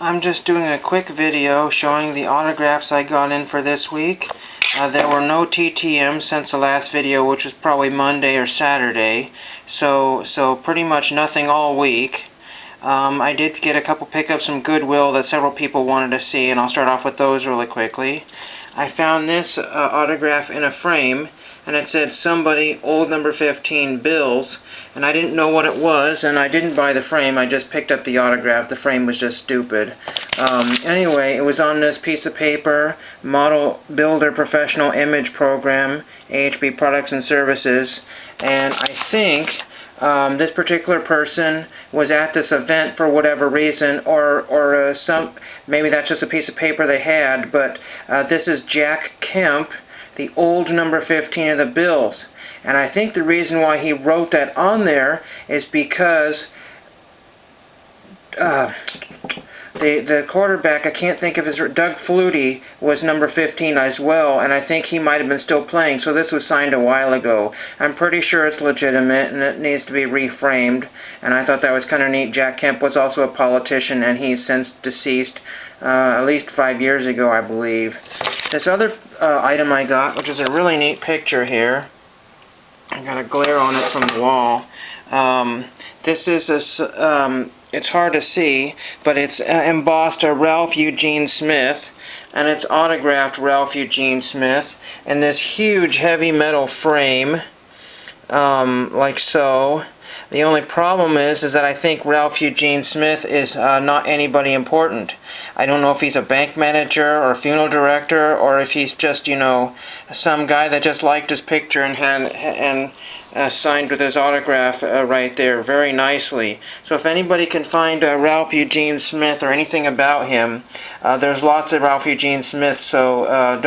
I'm just doing a quick video showing the autographs I got in for this week. There were no TTMs since the last video, which was probably Monday or Saturday, so pretty much nothing all week. I did get a couple pickups from Goodwill that several people wanted to see, and I'll start off with those really quickly. I found this autograph in a frame, and it said somebody, old number 15, Bills, and I didn't know what it was, and I didn't buy the frame, I just picked up the autograph. The frame was just stupid. Anyway, it was on this piece of paper, Model Builder Professional Image Program, AHP Products and Services, and I think this particular person was at this event for whatever reason, or maybe that's just a piece of paper they had, but this is Jack Kemp, the old number 15 of the Bills. And I think the reason why he wrote that on there is because the quarterback, I can't think of his, Doug Flutie, was number 15 as well, and I think he might have been still playing, so this was signed a while ago. I'm pretty sure it's legitimate and it needs to be reframed, and I thought that was kind of neat. Jack Kemp was also a politician, and he's since deceased at least 5 years ago, I believe. This other item I got, which is a really neat picture here, I got a glare on it from the wall. This is it's hard to see, but it's embossed a Ralph Eugene Smith, and it's autographed Ralph Eugene Smith in this huge heavy metal frame, like so. The only problem is that I think Ralph Eugene Smith is not anybody important. I don't know if he's a bank manager or a funeral director, or if he's just, you know, some guy that just liked his picture and signed with his autograph right there very nicely. So if anybody can find Ralph Eugene Smith or anything about him, there's lots of Ralph Eugene Smith, so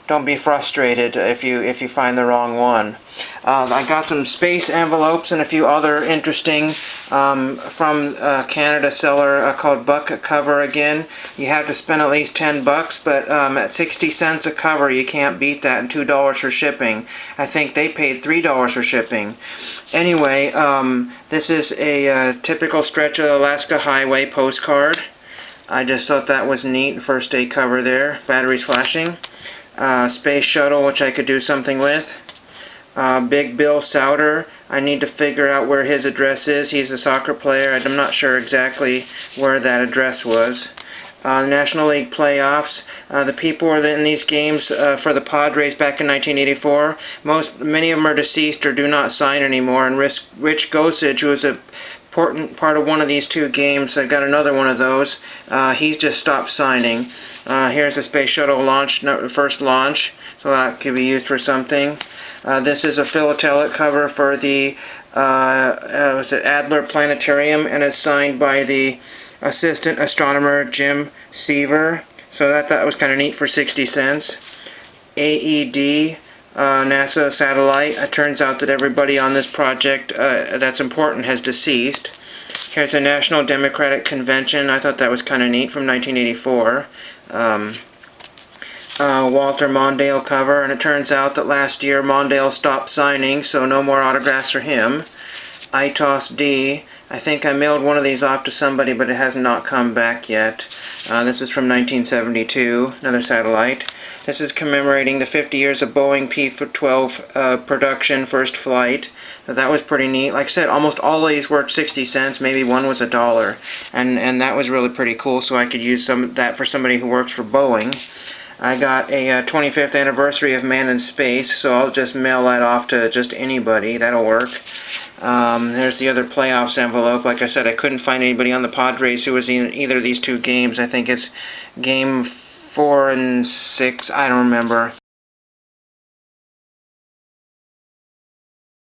don't be frustrated if you find the wrong one. I got some space envelopes and a few other interesting from a Canada seller called Buck Cover again. You have to spend at least $10, but at 60 cents a cover you can't beat that, and $2 for shipping. I think they paid $3 for shipping. Anyway, this is a typical Stretch of the Alaska Highway postcard. I just thought that was neat. First day cover there, batteries flashing. Space shuttle, which I could do something with. Big Bill Souter, I need to figure out where his address is. He's a soccer player. I'm not sure exactly where that address was. National League playoffs. The people were in these games for the Padres back in 1984. Many of them are deceased or do not sign anymore. And Rich Gosage, who was an important part of one of these two games, I got another one of those. He's just stopped signing. Here's the space shuttle launch, first launch, so that could be used for something. This is a philatelic cover for the was it Adler Planetarium, and it's signed by the assistant astronomer Jim Seaver. So that was kind of neat for 60 cents. AED, NASA satellite. It turns out that everybody on this project that's important has deceased. Here's a National Democratic Convention. I thought that was kind of neat, from 1984. Walter Mondale cover, and it turns out that last year Mondale stopped signing, so no more autographs for him. ITOS D. I think I mailed one of these off to somebody, but it has not come back yet. This is from 1972, another satellite. This is commemorating the 50 years of Boeing P-12 production first flight. That was pretty neat. Like I said, almost all of these were 60 cents, maybe one was $1, and that was really pretty cool, so I could use some of that for somebody who works for Boeing. I got a 25th anniversary of Man in Space, so I'll just mail that off to just anybody. That'll work. There's the other playoffs envelope. Like I said, I couldn't find anybody on the Padres who was in either of these two games. I think it's game 4 and 6. I don't remember.